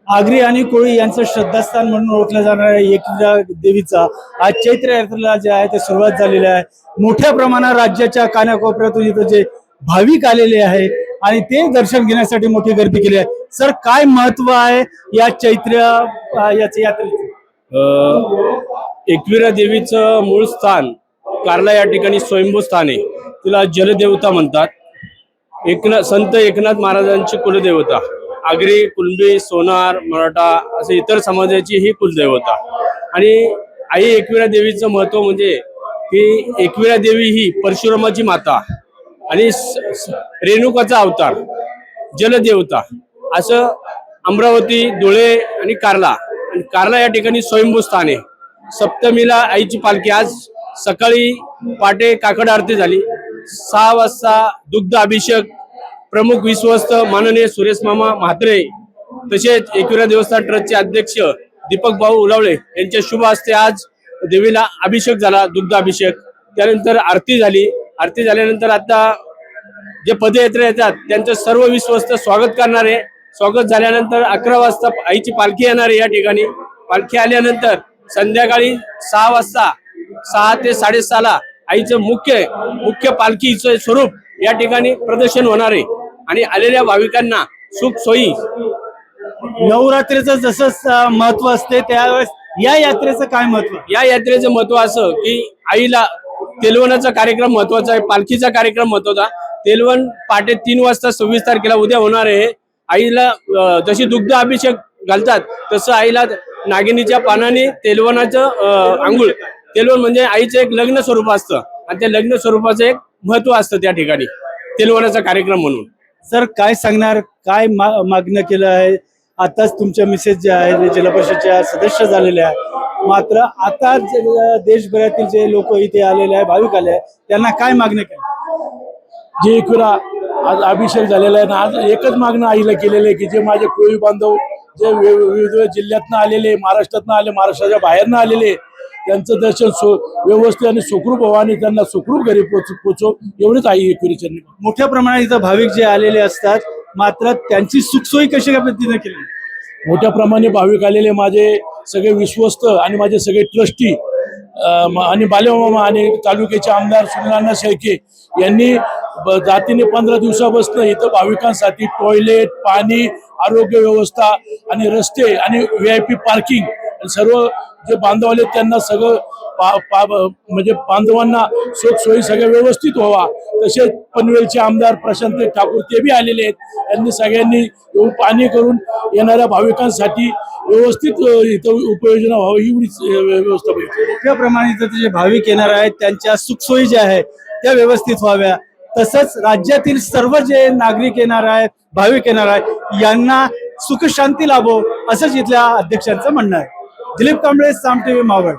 आगरी आणि कोळी यांचं श्रद्धास्थान म्हणून ओळखलं जाणाऱ्या एकविरा देवीचा आज चैत्र यात्रेला जे आहे ते सुरुवात झालेली आहे। मोठ्या प्रमाणात राज्याच्या कानाकोपऱ्यातून इथं जे भाविक आलेले आहे आणि ते दर्शन घेण्यासाठी मोठी गर्दी केली आहे। सर, काय महत्व आहे या चैत्र याच्या यात्रेचं? एकविरा देवीचं मूळ स्थान कार्ला या ठिकाणी स्वयंभू स्थान आहे। तिला जलदेवता म्हणतात। संत एकनाथ महाराजांची कुलदेवता, आगरी, कुणबी, सोनार, मराठा असे इतर समाजाची ही कुलदेवता। आणि आई एकविरा देवीचं महत्व म्हणजे की एकविरा देवी ही परशुरामाची माता आणि रेणुकाचा अवतार, जलदेवता असं अमरावती, धुळे आणि कार्ला या ठिकाणी स्वयंभू स्थान आहे। सप्तमीला आईची पालखी आज सकाळी पहाटे काकड आरती झाली। 6 वाजता दुग्ध अभिषेक प्रमुख विश्वस्त माननीय सुरेश मामा म्हात्रे तसेच एकविरा देवस्थान ट्रस्टचे अध्यक्ष दीपक भाऊ उलावळे यांच्या शुभ हस्ते आज देवीला अभिषेक झाला, दुग्ध अभिषेक। त्यानंतर आरती झाली। आरती झाल्यानंतर आता जे पदयात्रा येतात त्यांचं सर्व विश्वस्त स्वागत करणार आहे। स्वागत झाल्यानंतर 11 वाजता आईची पालखी येणार आहे। या ठिकाणी पालखी आल्यानंतर संध्याकाळी 6 वाजता 6 ते 6:30 ला आईचं मुख्य पालखीचं स्वरूप या ठिकाणी प्रदर्शन होणार आहे आणि आलेल्या भाविकांना सुख सोयी। नवरात्रीचं जसं महत्व असते त्यावेळेस या यात्रेचं काय महत्व? या यात्रेचं महत्व असं की आईला तेलवनाचा कार्यक्रम महत्वाचा आहे, पालखीचा कार्यक्रम महत्वाचा। तेलवण पहाटे 3 वाजता 26 तारखेला उद्या होणार आहे। आईला जशी दुग्ध अभिषेक घालतात तसं आईला नागिनीच्या पानाने तेलवनाचं आंघोळ, तेलवण म्हणजे आईचं एक लग्न स्वरूप असतं आणि त्या लग्न स्वरूपाचं एक महत्व असतं त्या ठिकाणी तेलवनाचा कार्यक्रम म्हणून। सर, काय सांगणार, काय मागणं केलं आहे? आताच तुमच्या मिसेस जे आहे जे जिल्हा परिषदच्या सदस्य झालेले आहे, मात्र आता देशभरातील जे लोक इथे आलेले आहे, भाविक आले आहे, त्यांना काय मागणं केलं? जे एकविरा आज अभिषेक झालेला आहे ना, आज एकच मागणं आईला केलेलं आहे की जे माझे कोळी बांधव जे विविध जिल्ह्यातनं आलेले, महाराष्ट्रातनं आले, महाराष्ट्राच्या बाहेरनं आलेले, त्यांचं दर्शन व्यवस्थित आणि सुखरूप व्हावं आणि त्यांना सुखरूप घरी पोचो एवढंच आई एकविरीच्या मोठ्या प्रमाणात इथं भाविक जे आलेले असतात, मात्र त्यांची सुखसोयी कशा पद्धतीने केली? मोठ्या प्रमाणे भाविक आलेले माझे सगळे विश्वस्त आणि माझे सगळे ट्रस्टी आणि बालेमामा आणि तालुक्याचे आमदार सुनील शेळके यांनी जातीने 15 दिवसापासून इथं भाविकांसाठी टॉयलेट, पाणी, आरोग्य व्यवस्था आणि रस्ते आणि VIP पार्किंग सर्व जे बांधव आले त्यांना सगळं म्हणजे बांधवांना सुख सोयी सगळं व्यवस्थित व्हावा। तसेच पनवेलचे आमदार प्रशांत ठाकूर ते बी आलेले आहेत। त्यांनी सगळ्यांनी येऊन पाणी करून येणाऱ्या भाविकांसाठी व्यवस्थित इथं उपयोजना व्हावी एवढीच व्यवस्था पाहिजे। मोठ्या प्रमाणात जे भाविक येणार आहेत त्यांच्या सुखसोयी ज्या आहेत त्या व्यवस्थित व्हाव्या। तसंच राज्यातील सर्व जे नागरिक येणार आहेत, भाविक येणार आहेत, यांना सुख शांती लाभो असंच इथल्या अध्यक्षांचं म्हणणं आहे। दिलीप कांबळे, साम TV, मावळ।